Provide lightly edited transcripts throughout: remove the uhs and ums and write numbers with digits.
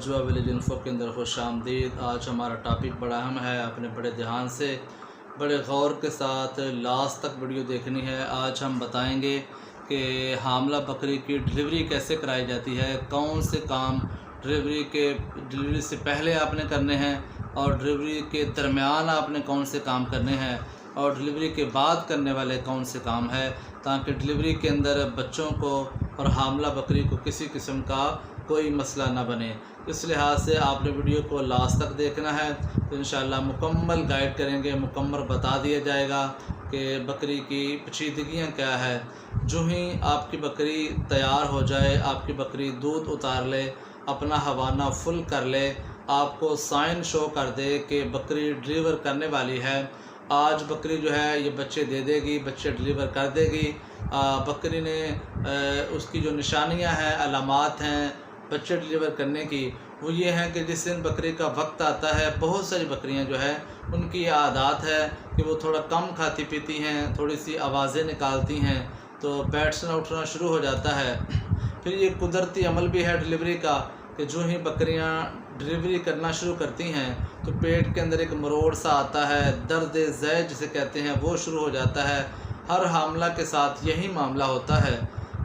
Najwa village info के अंदर खुश आमदीद। आज हमारा टॉपिक बड़ा अहम है, आपने बड़े ध्यान से बड़े गौर के साथ लास्ट तक वीडियो देखनी है। आज हम बताएंगे कि हामला बकरी की डिलीवरी कैसे कराई जाती है, कौन से काम डिलीवरी से पहले आपने करने हैं और डिलीवरी के दरमियान आपने कौन से काम करने हैं और डिलीवरी के बाद करने वाले कौन से काम है, ताकि डिलीवरी के अंदर बच्चों को और हामला बकरी को किसी किस्म का कोई मसला ना बने। इस लिहाज से आपने वीडियो को लास्ट तक देखना है, तो इंशाअल्लाह मुकम्मल गाइड करेंगे, मुकम्मल बता दिया जाएगा कि बकरी की पेचीदगियाँ क्या है। जो ही आपकी बकरी तैयार हो जाए, आपकी बकरी दूध उतार ले, अपना हवाना फुल कर ले, आपको साइन शो कर दे कि बकरी डिलीवर करने वाली है, आज बकरी जो है ये बच्चे दे देगी, बच्चे डिलीवर कर देगी। बकरी ने उसकी जो निशानियां हैं, अलामात हैं बच्चे डिलीवर करने की, वो ये हैं कि जिस दिन बकरी का वक्त आता है, बहुत सारी बकरियां जो है उनकी ये आदत है कि वो थोड़ा कम खाती पीती हैं, थोड़ी सी आवाज़ें निकालती हैं, तो बैठना उठना शुरू हो जाता है। फिर ये कुदरती अमल भी है डिलीवरी का कि जो ही बकरियां डिलीवरी करना शुरू करती हैं तो पेट के अंदर एक मरोड़ सा आता है, दर्द ज़ै जिसे कहते हैं वो शुरू हो जाता है। हर हामला के साथ यही मामला होता है।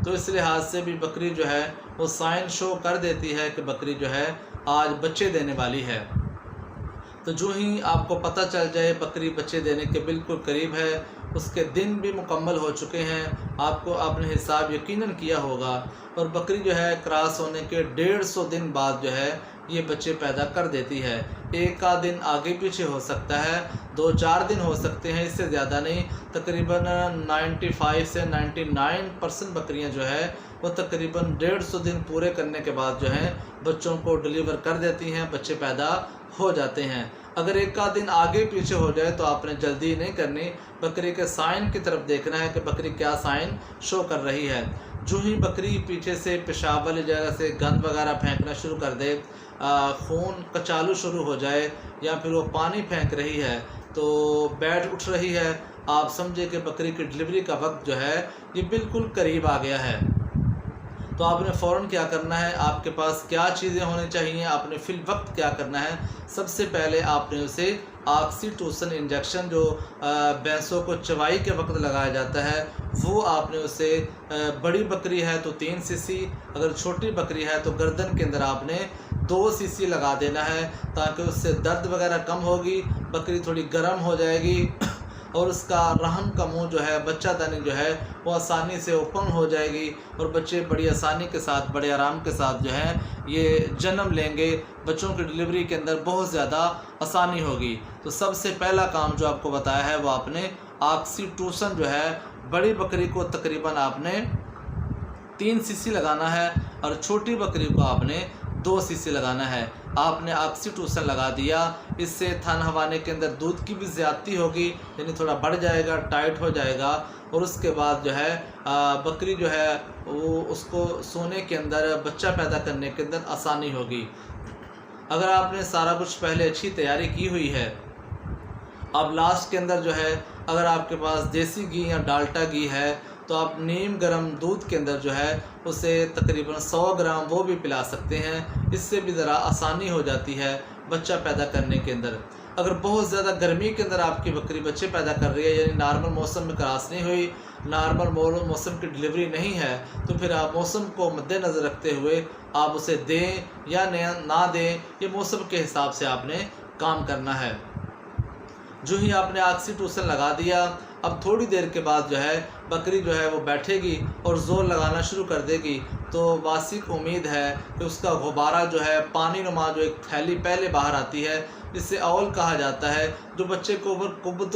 तो इस लिहाज से भी बकरी जो है वो साइन शो कर देती है कि बकरी जो है आज बच्चे देने वाली है। तो जो ही आपको पता चल जाए बकरी बच्चे देने के बिल्कुल करीब है, उसके दिन भी मुकम्मल हो चुके हैं, आपको अपने हिसाब यकीनन किया होगा, और बकरी जो है क्रॉस होने के 150 दिन बाद जो है ये बच्चे पैदा कर देती है। एक आध दिन आगे पीछे हो सकता है, 2-4 दिन हो सकते हैं, इससे ज़्यादा नहीं। तकरीबन 95 से 99% बकरियां जो है वो तकरीबन 150 दिन पूरे करने के बाद जो है बच्चों को डिलीवर कर देती हैं, बच्चे पैदा हो जाते हैं। अगर एक आध दिन आगे पीछे हो जाए तो आपने जल्दी नहीं करनी, बकरी के साइन की तरफ देखना है कि बकरी क्या साइन शो कर रही है। जो ही बकरी पीछे से पेशाब वाली जगह से गंद वगैरह फेंकना शुरू कर दे, खून कचालू शुरू हो जाए, या फिर वो पानी फेंक रही है, तो बैठ उठ रही है, आप समझे कि बकरी की डिलीवरी का वक्त जो है ये बिल्कुल करीब आ गया है। तो आपने फ़ौरन क्या करना है, आपके पास क्या चीज़ें होनी चाहिए, आपने फिल वक्त क्या करना है। सबसे पहले आपने उसे ऑक्सीटोसिन इंजेक्शन जो भैंसों को चवाई के वक्त लगाया जाता है, वो आपने उसे, बड़ी बकरी है तो 3 सीसी, अगर छोटी बकरी है तो गर्दन के अंदर आपने 2 सीसी लगा देना है, ताकि उससे दर्द वगैरह कम होगी, बकरी थोड़ी गर्म हो जाएगी और उसका रहम का मुँह जो है, बच्चादानी जो है वो आसानी से ओपन हो जाएगी और बच्चे बड़ी आसानी के साथ, बड़े आराम के साथ जो है ये जन्म लेंगे। बच्चों की डिलीवरी के अंदर बहुत ज़्यादा आसानी होगी। तो सबसे पहला काम जो आपको बताया है वो आपने ऑक्सीटोसिन जो है बड़ी बकरी को तकरीबन आपने 3 सीसी लगाना है और छोटी बकरी को आपने 2 सीसी लगाना है। आपने ऑक्सीटोसिन लगा दिया, इससे थन हवाने के अंदर दूध की भी ज़्यादती होगी, यानी थोड़ा बढ़ जाएगा, टाइट हो जाएगा, और उसके बाद जो है बकरी जो है वो उसको सोने के अंदर, बच्चा पैदा करने के अंदर आसानी होगी। अगर आपने सारा कुछ पहले अच्छी तैयारी की हुई है, अब लास्ट के अंदर जो है अगर आपके पास देसी घी या डाल्टा घी है तो आप नीम गर्म दूध के अंदर जो है उसे तकरीबन 100 ग्राम वो भी पिला सकते हैं। इससे भी ज़रा आसानी हो जाती है बच्चा पैदा करने के अंदर। अगर बहुत ज़्यादा गर्मी के अंदर आपकी बकरी बच्चे पैदा कर रही है, यानी नॉर्मल मौसम में क्रॉस नहीं हुई, नॉर्मल मौसम की डिलीवरी नहीं है, तो फिर आप मौसम को मद्देनज़र रखते हुए आप उसे दें या ना दें, ये मौसम के हिसाब से आपने काम करना है। जो ही आपने ऑक्सीटोसिन लगा दिया, अब थोड़ी देर के बाद जो है बकरी जो है वो बैठेगी और ज़ोर लगाना शुरू कर देगी, तो वासिक उम्मीद है कि उसका गुब्बारा जो है, पानी नुमा जो एक थैली पहले बाहर आती है, जिससे औल कहा जाता है, जो बच्चे को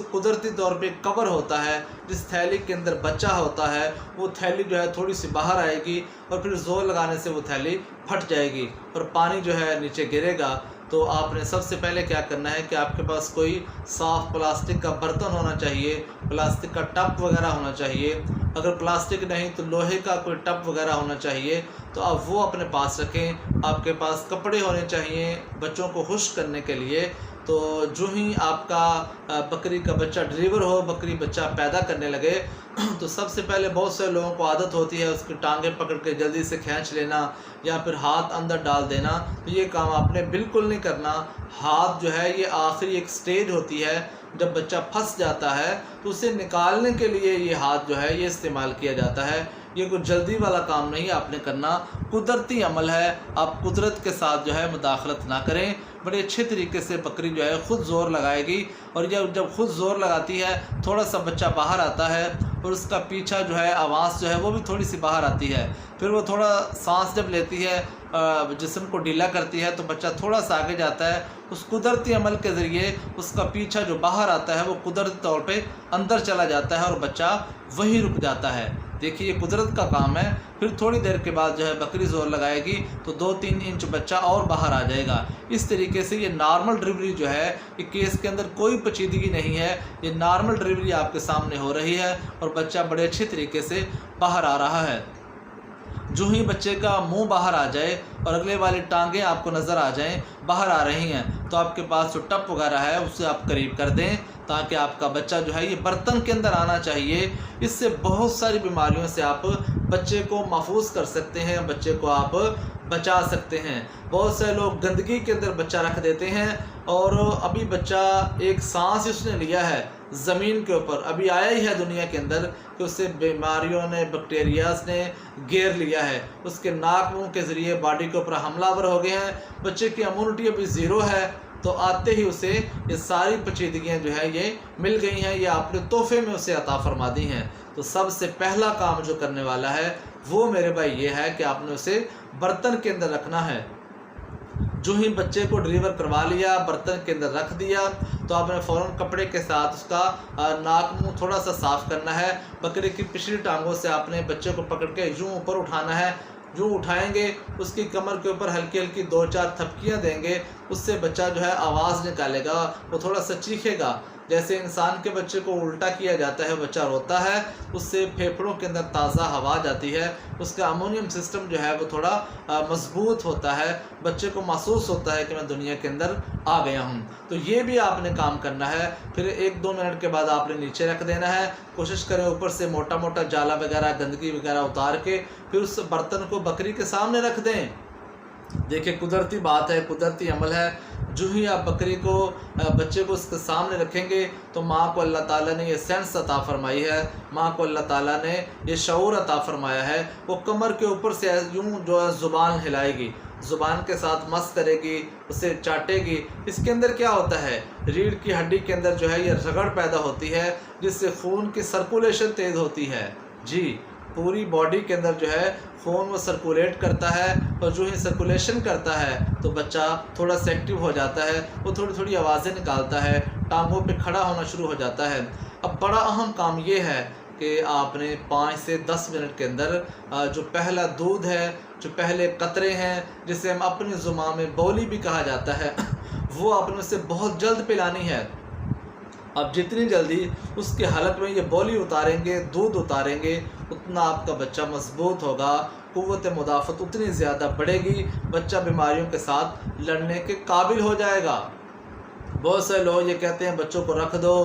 कुदरती तौर पे कवर होता है, जिस थैली के अंदर बच्चा होता है वो थैली जो है थोड़ी सी बाहर आएगी और फिर ज़ोर लगाने से वो थैली फट जाएगी और पानी जो है नीचे गिरेगा। तो आपने सबसे पहले क्या करना है कि आपके पास कोई साफ़ प्लास्टिक का बर्तन होना चाहिए, प्लास्टिक का टब वगैरह होना चाहिए। अगर प्लास्टिक नहीं तो लोहे का कोई टब वगैरह होना चाहिए, तो आप वो अपने पास रखें। आपके पास कपड़े होने चाहिए बच्चों को खुश करने के लिए। तो जो ही आपका बकरी का बच्चा डिलीवर हो, बकरी बच्चा पैदा करने लगे, तो सबसे पहले बहुत से लोगों को आदत होती है उसकी टांगें पकड़ के जल्दी से खींच लेना या फिर हाथ अंदर डाल देना। तो ये काम आपने बिल्कुल नहीं करना। हाथ जो है ये आखिरी एक स्टेज होती है, जब बच्चा फंस जाता है तो उसे निकालने के लिए ये हाथ जो है ये इस्तेमाल किया जाता है। ये कोई जल्दी वाला काम नहीं आपने करना, कुदरती अमल है। आप कुदरत के साथ जो है मुदाखलत ना करें। बड़े अच्छे तरीके से बकरी जो है ख़ुद ज़ोर लगाएगी, और जब खुद ज़ोर लगाती है थोड़ा सा बच्चा बाहर आता है और उसका पीछा जो है आवाज़ जो है वो भी थोड़ी सी बाहर आती है। फिर वो थोड़ा सांस जब लेती है, जिस्म को ढीला करती है, तो बच्चा थोड़ा सा आगे जाता है। उस कुदरती अमल के ज़रिए उसका पीछा जो बाहर आता है वो कुदरती तौर पे अंदर चला जाता है और बच्चा वहीं रुक जाता है। देखिए ये कुदरत का काम है। फिर थोड़ी देर के बाद जो है बकरी ज़ोर लगाएगी तो 2-3 इंच बच्चा और बाहर आ जाएगा। इस तरीके से ये नॉर्मल डिलीवरी जो है, ये केस के अंदर कोई पेचीदगी नहीं है। ये नॉर्मल डिलीवरी आपके सामने हो रही है और बच्चा बड़े अच्छे तरीके से बाहर आ रहा है। जो ही बच्चे का मुंह बाहर आ जाए और अगले वाली टांगें आपको नज़र आ जाएं बाहर आ रही हैं, तो आपके पास जो टप वगैरह है उसे आप करीब कर दें, ताकि आपका बच्चा जो है ये बर्तन के अंदर आना चाहिए। इससे बहुत सारी बीमारियों से आप बच्चे को महफूज कर सकते हैं, बच्चे को आप बचा सकते हैं। बहुत से लोग गंदगी के अंदर बच्चा रख देते हैं, और अभी बच्चा एक सांस उसने लिया है ज़मीन के ऊपर, अभी आया ही है दुनिया के अंदर कि उससे बीमारियों ने, बैक्टीरियाज ने घेर लिया है। उसके नाक मुंह के ज़रिए बॉडी के ऊपर हमलावर हो गए हैं। बच्चे की इम्यूनिटी अभी ज़ीरो है, तो आते ही उसे ये सारी पेचीदगियाँ जो है ये मिल गई हैं, ये आपने तोहफे में उसे अता फरमा दी हैं। तो सबसे पहला काम जो करने वाला है वो मेरे भाई ये है कि आपने उसे बर्तन के अंदर रखना है। जो ही बच्चे को डिलीवर करवा लिया, बर्तन के अंदर रख दिया, तो आपने फ़ौरन कपड़े के साथ उसका नाक मुंह थोड़ा सा साफ़ करना है। बकरी की पिछली टांगों से आपने बच्चे को पकड़ के यूँ ऊपर उठाना है। जो उठाएंगे उसकी कमर के ऊपर हल्की हल्की 2-4 थपकियाँ देंगे, उससे बच्चा जो है आवाज़ निकालेगा, वो थोड़ा सा चीखेगा। जैसे इंसान के बच्चे को उल्टा किया जाता है, बच्चा रोता है, उससे फेफड़ों के अंदर ताज़ा हवा जाती है, उसका अमोनियम सिस्टम जो है वो थोड़ा मजबूत होता है, बच्चे को महसूस होता है कि मैं दुनिया के अंदर आ गया हूँ। तो ये भी आपने काम करना है। फिर 1-2 मिनट के बाद आपने नीचे रख देना है। कोशिश करें ऊपर से मोटा मोटा जाला वगैरह, गंदगी वगैरह उतार के फिर उस बर्तन को बकरी के सामने रख दें। देखिए कुदरती बात है, कुदरती अमल है। जो ही आप बकरी को, बच्चे को उसके सामने रखेंगे तो माँ को अल्लाह ताला ने ये सेंस अता फरमाई है, माँ को अल्लाह ताला ने ये शऊर अता फरमाया है। वो कमर के ऊपर से यूँ जो है ज़ुबान हिलाएगी, ज़ुबान के साथ मस करेगी, उसे चाटेगी। इसके अंदर क्या होता है, रीढ़ की हड्डी के अंदर जो है ये रगड़ पैदा होती है, जिससे खून की सर्कुलेशन तेज़ होती है। जी, पूरी बॉडी के अंदर जो है खून वो सर्कुलेट करता है, और जो ही सर्कुलेशन करता है तो बच्चा थोड़ा सा एक्टिव हो जाता है, वो थोड़ी थोड़ी आवाज़ें निकालता है, टांगों पे खड़ा होना शुरू हो जाता है। अब बड़ा अहम काम ये है कि आपने 5 से 10 मिनट के अंदर जो पहला दूध है, जो पहले कतरे हैं, जिसे हम अपनी ज़ुबान में बौली भी कहा जाता है, वो आपने उसे बहुत जल्द पिलानी है। अब जितनी जल्दी उसके हलक में ये बौली उतारेंगे, दूध उतारेंगे, उतना आपका बच्चा मजबूत होगा, क़ुव्वत मुदाफ़त उतनी ज़्यादा बढ़ेगी, बच्चा बीमारियों के साथ लड़ने के काबिल हो जाएगा। बहुत से लोग ये कहते हैं बच्चों को रख दो,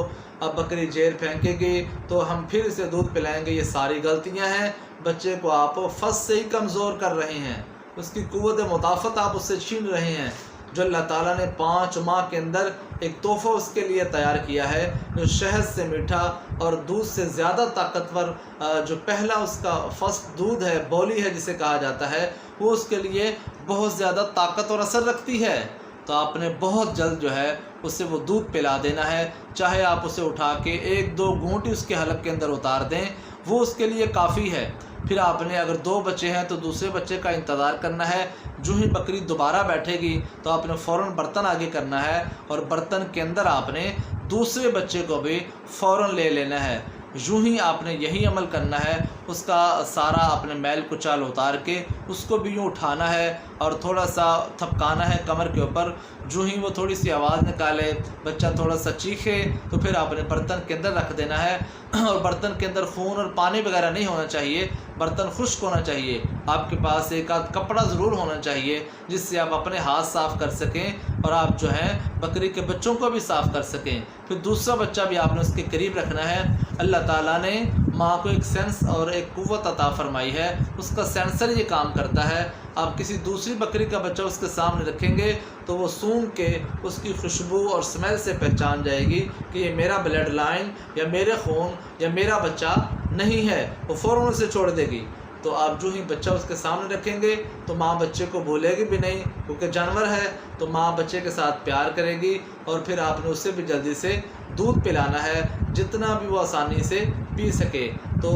अब बकरी जेर फेंकेगी तो हम फिर इसे दूध पिलाएंगे। ये सारी गलतियां हैं। बच्चे को आप फर्स्ट से ही कमज़ोर कर रहे हैं, उसकी क़ुव्वत मुदाफ़त आप उससे छीन रहे हैं। जो अल्लाह ताला ने 5 माह के अंदर एक तोहफ़ा उसके लिए तैयार किया है, जो शहद से मीठा और दूध से ज़्यादा ताकतवर, जो पहला उसका फर्स्ट दूध है, बौली है जिसे कहा जाता है, वो उसके लिए बहुत ज़्यादा ताकत और असर रखती है। तो आपने बहुत जल्द जो है उसे वो दूध पिला देना है। चाहे आप उसे उठा के 1-2 घूंटी उसके हलक के अंदर उतार दें, वो उसके लिए काफ़ी है। फिर आपने अगर 2 बच्चे हैं तो दूसरे बच्चे का इंतज़ार करना है। जो ही बकरी दोबारा बैठेगी तो आपने फ़ौरन बर्तन आगे करना है, और बर्तन के अंदर आपने दूसरे बच्चे को भी फ़ौरन ले लेना है। यूँ ही आपने यही अमल करना है। उसका सारा अपने मैल कुचाल उतार के उसको भी यूँ उठाना है और थोड़ा सा थपकाना है कमर के ऊपर। यूँ ही वो थोड़ी सी आवाज़ निकाले, बच्चा थोड़ा सा चीखे, तो फिर आपने बर्तन के अंदर रख देना है। और बर्तन के अंदर खून और पानी वगैरह नहीं होना चाहिए, बर्तन खुश्क होना चाहिए। आपके पास एक आध कपड़ा ज़रूर होना चाहिए जिससे आप अपने हाथ साफ़ कर सकें और आप जो है बकरी के बच्चों को भी साफ़ कर सकें। फिर दूसरा बच्चा भी आपने उसके करीब रखना है। अल्लाह ताला ने माँ को एक सेंस और एक कुव्वत अता फरमाई है, उसका सेंसर ये काम करता है। आप किसी दूसरी बकरी का बच्चा उसके सामने रखेंगे तो वो सूंघ के उसकी खुशबू और स्मेल से पहचान जाएगी कि ये मेरा ब्लड लाइन या मेरे खून या मेरा बच्चा नहीं है, वो फ़ौरन उसे छोड़ देगी। तो आप जो ही बच्चा उसके सामने रखेंगे तो माँ बच्चे को भूलेगी भी नहीं, क्योंकि जानवर है तो माँ बच्चे के साथ प्यार करेगी। और फिर आपने उसे भी जल्दी से दूध पिलाना है जितना भी वो आसानी से पी सके। तो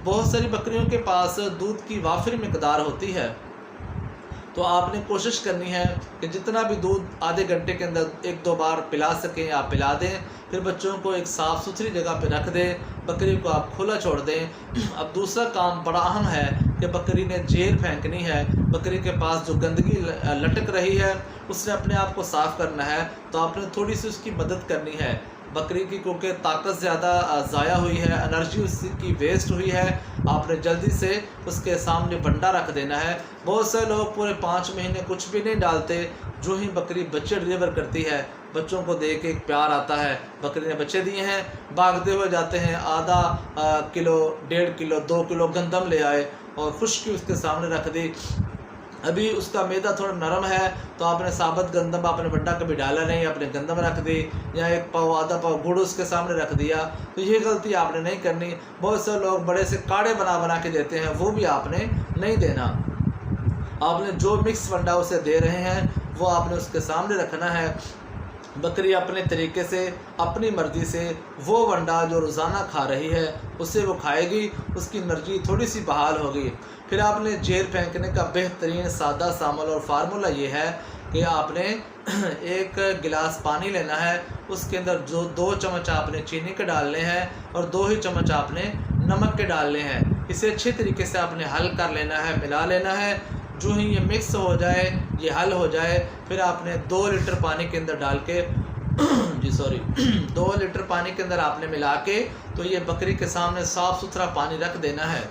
बहुत सारी बकरियों के पास दूध की वाफिर मिकदार होती है, तो आपने कोशिश करनी है कि जितना भी दूध आधे घंटे के अंदर 1-2 बार पिला सकें आप पिला दें। फिर बच्चों को एक साफ़ सुथरी जगह पे रख दें, बकरी को आप खुला छोड़ दें। अब दूसरा काम बड़ा अहम है कि बकरी ने जेर फेंकनी है। बकरी के पास जो गंदगी लटक रही है उसने अपने आप को साफ़ करना है, तो आपने थोड़ी सी उसकी मदद करनी है। बकरी की क्योंकि ताकत ज़्यादा ज़ाया हुई है, एनर्जी उसकी वेस्ट हुई है, आपने जल्दी से उसके सामने बंडा रख देना है। बहुत से लोग पूरे 5 महीने कुछ भी नहीं डालते, जो ही बकरी बच्चे डिलीवर करती है बच्चों को देख के एक प्यार आता है, बकरी ने बच्चे दिए हैं, भागते हुए जाते हैं, आधा किलो 1.5 किलो 2 किलो गंदम ले आए और खुश्की उसके सामने रख दी। अभी उसका मैदा थोड़ा नरम है तो आपने साबुत गंदम आपने बंडा कभी डाला नहीं, आपने गंदम रख दी या 1 पाव आधा पाव गुड़ उसके सामने रख दिया, तो ये गलती आपने नहीं करनी। बहुत से लोग बड़े से काढ़े बना बना के देते हैं, वो भी आपने नहीं देना। आपने जो मिक्स बंडा उसे दे रहे हैं वो आपने उसके सामने रखना है। बकरी अपने तरीके से अपनी मर्ज़ी से वो वंडा जो रोज़ाना खा रही है उसे वो खाएगी, उसकी एनर्जी थोड़ी सी बहाल होगी। फिर आपने जेर फेंकने का बेहतरीन सादा सा अमल और फार्मूला ये है कि आपने 1 गिलास पानी लेना है, उसके अंदर जो 2 चम्मच आपने चीनी के डालने हैं और 2 ही चम्मच आपने नमक के डालने हैं। इसे अच्छे तरीके से आपने हल कर लेना है, मिला लेना है। जो ही ये मिक्स हो जाए, ये हल हो जाए, फिर आपने 2 लीटर पानी के अंदर डाल के 2 लीटर पानी के अंदर आपने मिला के तो ये बकरी के सामने साफ़ सुथरा पानी रख देना है।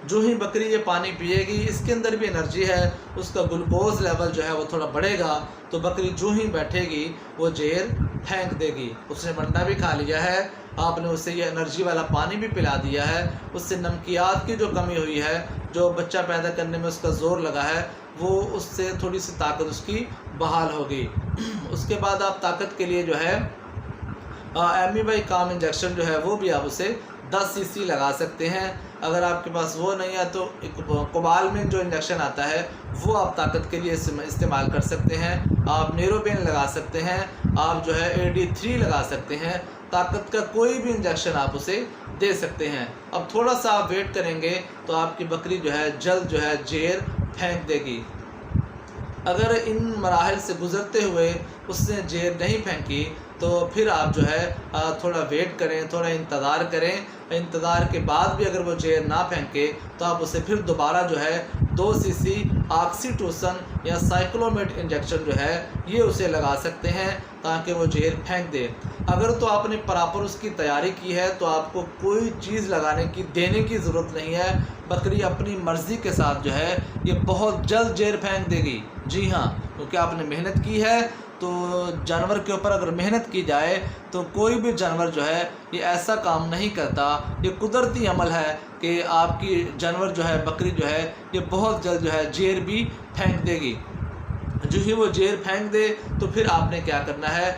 जो ही बकरी ये पानी पिएगी, इसके अंदर भी एनर्जी है, उसका ग्लूकोज लेवल जो है वो थोड़ा बढ़ेगा, तो बकरी जो ही बैठेगी वो जेर फेंक देगी। उसने बंडा भी खा लिया है, आपने उसे ये एनर्जी वाला पानी भी पिला दिया है, उससे नमकियात की जो कमी हुई है, जो बच्चा पैदा करने में उसका ज़ोर लगा है, वो उससे थोड़ी सी ताकत उसकी बहाल होगी। उसके बाद आप ताकत के लिए जो है एमी काम इंजेक्शन जो है वो भी आप उसे 10 सीसी लगा सकते हैं। अगर आपके पास वो नहीं है तो कोबाल में जो इंजेक्शन आता है वो आप ताकत के लिए इस्तेमाल कर सकते हैं। आप नेरोबेन लगा सकते हैं, आप जो है AD3 लगा सकते हैं। ताकत का कोई भी इंजेक्शन आप उसे दे सकते हैं। अब थोड़ा सा आप वेट करेंगे तो आपकी बकरी जो है जल्द जो है जेर फेंक देगी। अगर इन मराहल से गुज़रते हुए उसने जेर नहीं फेंकी तो फिर आप जो है थोड़ा वेट करें, थोड़ा इंतज़ार करें। इंतज़ार के बाद भी अगर वो जेर ना फेंके तो आप उसे फिर दोबारा जो है 2 सीसी ऑक्सीटोसिन या साइक्लोमेट इंजेक्शन जो है ये उसे लगा सकते हैं ताकि वो जेर फेंक दे। अगर तो आपने प्रॉपर उसकी तैयारी की है तो आपको कोई चीज़ लगाने की देने की ज़रूरत नहीं है। बकरी अपनी मर्ज़ी के साथ जो है ये बहुत जल्द जेर फेंक देगी। जी हाँ, क्योंकि आपने मेहनत की है। तो जानवर के ऊपर अगर मेहनत की जाए तो कोई भी जानवर जो है ये ऐसा काम नहीं करता। ये कुदरती अमल है कि आपकी जानवर जो है बकरी जो है ये बहुत जल्द जो है जेर भी फेंक देगी। जो ही वो जेर फेंक दे तो फिर आपने क्या करना है,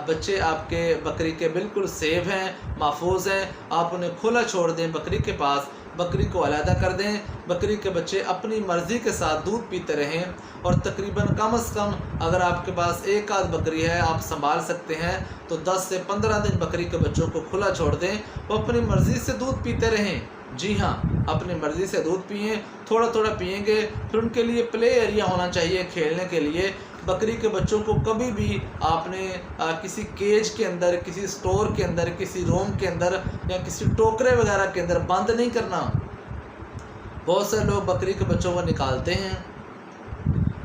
बच्चे आपके बकरी के बिल्कुल सेफ हैं, महफूज हैं। आप उन्हें खुला छोड़ दें बकरी के पास, बकरी को अलहदा कर दें। बकरी के बच्चे अपनी मर्ज़ी के साथ दूध पीते रहें और तकरीबन कम से कम अगर आपके पास 1 आध बकरी है आप संभाल सकते हैं तो 10 से 15 दिन बकरी के बच्चों को खुला छोड़ दें, वो अपनी मर्ज़ी से दूध पीते रहें। जी हाँ, अपनी मर्ज़ी से दूध पिएँ, थोड़ा थोड़ा पिएंगे। फिर उनके लिए प्ले एरिया होना चाहिए खेलने के लिए बकरी के बच्चों को कभी भी आपने किसी केज के अंदर, किसी स्टोर के अंदर, किसी रूम के अंदर या किसी टोकरे वगैरह के अंदर बंद नहीं करना। बहुत से लोग बकरी के बच्चों को निकालते हैं,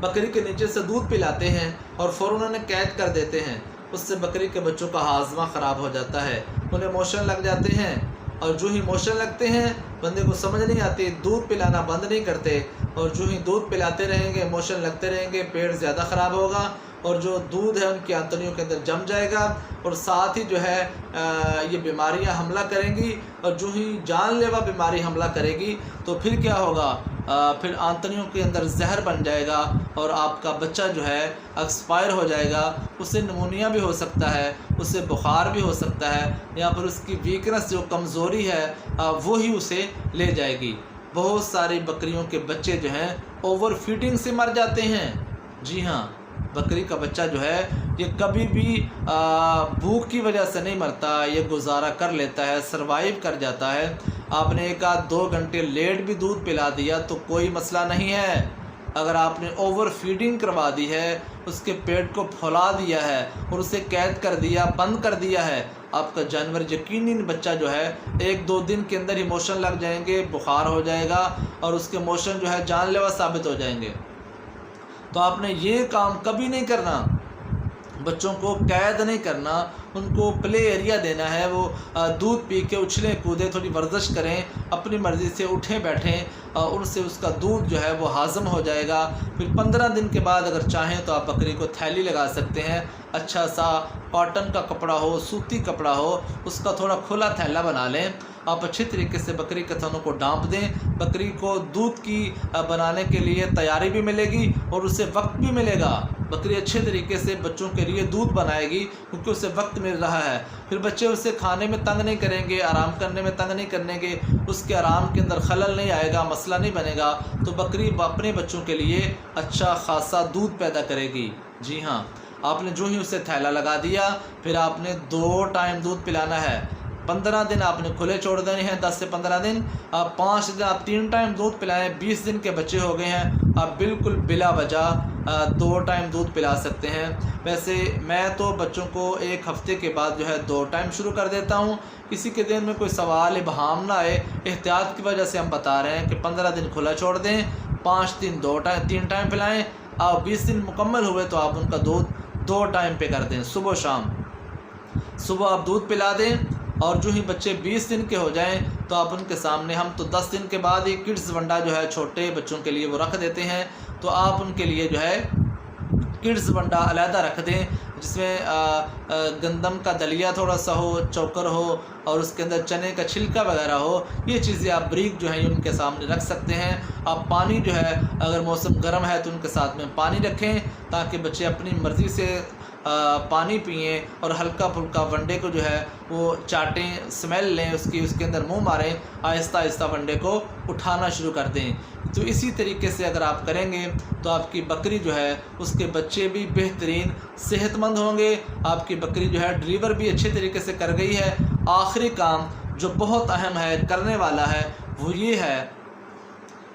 बकरी के नीचे से दूध पिलाते हैं और फ़ौरन उन्हें कैद कर देते हैं। उससे बकरी के बच्चों का हाजमा ख़राब हो जाता है, उन्हें मोशन लग जाते हैं, और जो ही मोशन लगते हैं बंदे को समझ नहीं आती, दूध पिलाना बंद नहीं करते, और जो ही दूध पिलाते रहेंगे, मोशन लगते रहेंगे, पेट ज़्यादा ख़राब होगा और जो दूध है उनकी आंतड़ियों के अंदर जम जाएगा, और साथ ही जो है ये बीमारियां हमला करेंगी, और जो ही जानलेवा बीमारी हमला करेगी तो फिर क्या होगा, फिर आंतड़ियों के अंदर जहर बन जाएगा और आपका बच्चा जो है एक्सपायर हो जाएगा। उससे निमोनिया भी हो सकता है, उससे बुखार भी हो सकता है, या फिर उसकी वीकनेस जो कमज़ोरी है वो ही उसे ले जाएगी। बहुत सारी बकरियों के बच्चे जो हैं ओवर फीडिंग से मर जाते हैं। जी हाँ, बकरी का बच्चा जो है ये कभी भी भूख की वजह से नहीं मरता, ये गुजारा कर लेता है, सरवाइव कर जाता है। आपने 1 आध 2 घंटे लेट भी दूध पिला दिया तो कोई मसला नहीं है। अगर आपने ओवर फीडिंग करवा दी है, उसके पेट को फुला दिया है और उसे कैद कर दिया, बंद कर दिया है, आपका जानवर यकीनन बच्चा जो है 1-2 दिन के अंदर ही मोशन लग जाएंगे, बुखार हो जाएगा और उसके मोशन जो है जानलेवा साबित हो जाएंगे। तो आपने ये काम कभी नहीं करना, बच्चों को कैद नहीं करना, उनको प्ले एरिया देना है। वो दूध पी के उछलें कूदें, थोड़ी वर्जिश करें, अपनी मर्ज़ी से उठें बैठें, उनसे उसका दूध जो है वो हाज़म हो जाएगा। फिर 15 दिन के बाद अगर चाहें तो आप बकरी को थैली लगा सकते हैं। अच्छा सा कॉटन का कपड़ा हो, सूती कपड़ा हो, उसका थोड़ा खुला थैला बना लें। आप अच्छी तरीके से बकरी के थनों को डांप दें। बकरी को दूध की बनाने के लिए तैयारी भी मिलेगी और उसे वक्त भी मिलेगा। बकरी अच्छे तरीके से बच्चों के लिए दूध बनाएगी क्योंकि उसे वक्त मिल रहा है। फिर बच्चे उसे खाने में तंग नहीं करेंगे, आराम करने में तंग नहीं करेंगे, उसके आराम के अंदर खलल नहीं आएगा, मसला नहीं बनेगा। तो बकरी अपने बच्चों के लिए अच्छा खासा दूध पैदा करेगी। जी हाँ, आपने जो ही उसे थैला लगा दिया, फिर आपने 2 टाइम दूध पिलाना है। 15 दिन आपने खुले छोड़ देने हैं, 10 से 15 दिन। आप 5 दिन आप 3 टाइम दूध पिलाएं। 20 दिन के बच्चे हो गए हैं, आप बिल्कुल बिला वजह 2 टाइम दूध पिला सकते हैं। वैसे मैं तो बच्चों को 1 हफ्ते के बाद जो है 2 टाइम शुरू कर देता हूँ। किसी के दिन में कोई सवाल इबहाम ना आए, एहतियात की वजह से हम बता रहे हैं कि 15 दिन खुला छोड़ दें, 5 दिन 3 टाइम पिलाएँ। और 20 दिन मुकम्मल हुए तो आप उनका दूध 2 टाइम पे कर दें, सुबह शाम। सुबह आप दूध पिला दें और जो ही बच्चे 20 दिन के हो जाएं तो आप उनके सामने, हम तो 10 दिन के बाद ही किड्स वंडा जो है छोटे बच्चों के लिए वो रख देते हैं, तो आप उनके लिए जो है किड्स वंडा अलहदा रख दें, जिसमें गंदम का दलिया थोड़ा सा हो, चोकर हो और उसके अंदर चने का छिलका वगैरह हो। ये चीज़ें आप ब्रीक जो है उनके सामने रख सकते हैं। आप पानी जो है, अगर मौसम गर्म है तो उनके साथ में पानी रखें ताकि बच्चे अपनी मर्ज़ी से पानी पिएँ और हल्का फुल्का वंडे को जो है वो चाटें, स्मेल लें उसकी, उसके अंदर मुंह मारें, आहिस्ता आहिस्ता वंडे को उठाना शुरू कर दें। तो इसी तरीके से अगर आप करेंगे तो आपकी बकरी जो है, उसके बच्चे भी बेहतरीन सेहतमंद होंगे। आपकी बकरी जो है डिलीवर भी अच्छे तरीके से कर गई है। आखिरी काम जो बहुत अहम है, करने वाला है, वो ये है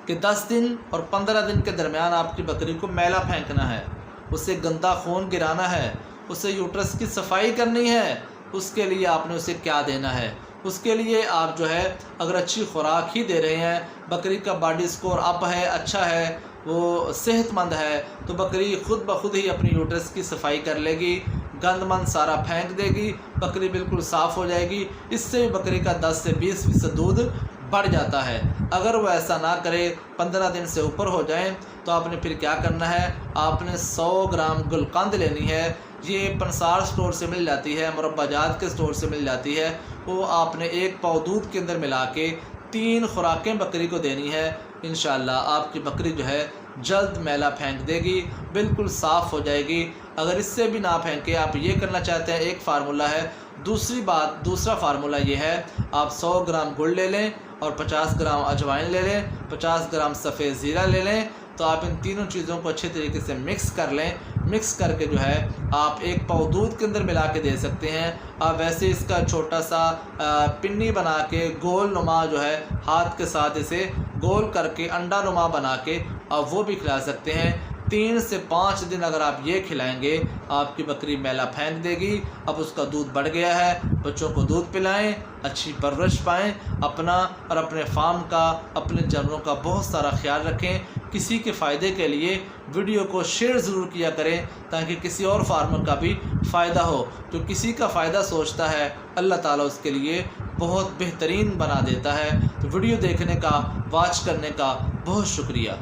कि 10 दिन और 15 दिन के दरमियान आपकी बकरी को मैला फेंकना है, उसे गंदा खून गिराना है, उसे यूट्रस की सफाई करनी है। उसके लिए आपने उसे क्या देना है, उसके लिए आप जो है अगर अच्छी खुराक ही दे रहे हैं, बकरी का बॉडी स्कोर अप है, अच्छा है, वो सेहतमंद है, तो बकरी खुद ब खुद ही अपनी यूट्रस की सफाई कर लेगी, गंद मंद सारा फेंक देगी, बकरी बिल्कुल साफ़ हो जाएगी। इससे भी बकरी का 10 से 20% दूध बढ़ जाता है। अगर वो ऐसा ना करे, 15 दिन से ऊपर हो जाएं, तो आपने फिर क्या करना है, आपने 100 ग्राम गुलकंद लेनी है। ये पंसार स्टोर से मिल जाती है, मुरब्बाजात के स्टोर से मिल जाती है। वो आपने 1 पाव दूध के अंदर मिला के 3 खुराकें बकरी को देनी है। इंशाअल्लाह आपकी बकरी जो है जल्द मैला फेंक देगी, बिल्कुल साफ़ हो जाएगी। अगर इससे भी ना फेंके, आप ये करना चाहते हैं, एक फार्मूला है। दूसरा फार्मूला ये है, आप 100 ग्राम गुड़ ले लें और 50 ग्राम अजवाइन ले लें, 50 ग्राम सफ़ेद ज़ीरा ले लें। तो आप इन तीनों चीज़ों को अच्छे तरीके से मिक्स कर लें। मिक्स करके जो है आप 1 पाव दूध के अंदर मिला के दे सकते हैं। आप वैसे इसका छोटा सा पिन्नी बना के गोल नुमा जो है, हाथ के साथ इसे गोल करके अंडा नुमा बना के आप वो भी खिला सकते हैं। 3 से 5 दिन अगर आप ये खिलाएंगे, आपकी बकरी मैला फेंक देगी। अब उसका दूध बढ़ गया है, बच्चों को दूध पिलाएं, अच्छी परवरिश पाएँ, अपना और अपने फार्म का, अपने जानवरों का बहुत सारा ख्याल रखें। किसी के फ़ायदे के लिए वीडियो को शेयर ज़रूर किया करें ताकि किसी और फार्मर का भी फ़ायदा हो। जो किसी का फ़ायदा सोचता है, अल्लाह ताला उसके लिए बहुत बेहतरीन बना देता है। तो वीडियो देखने का, वॉच करने का बहुत शुक्रिया।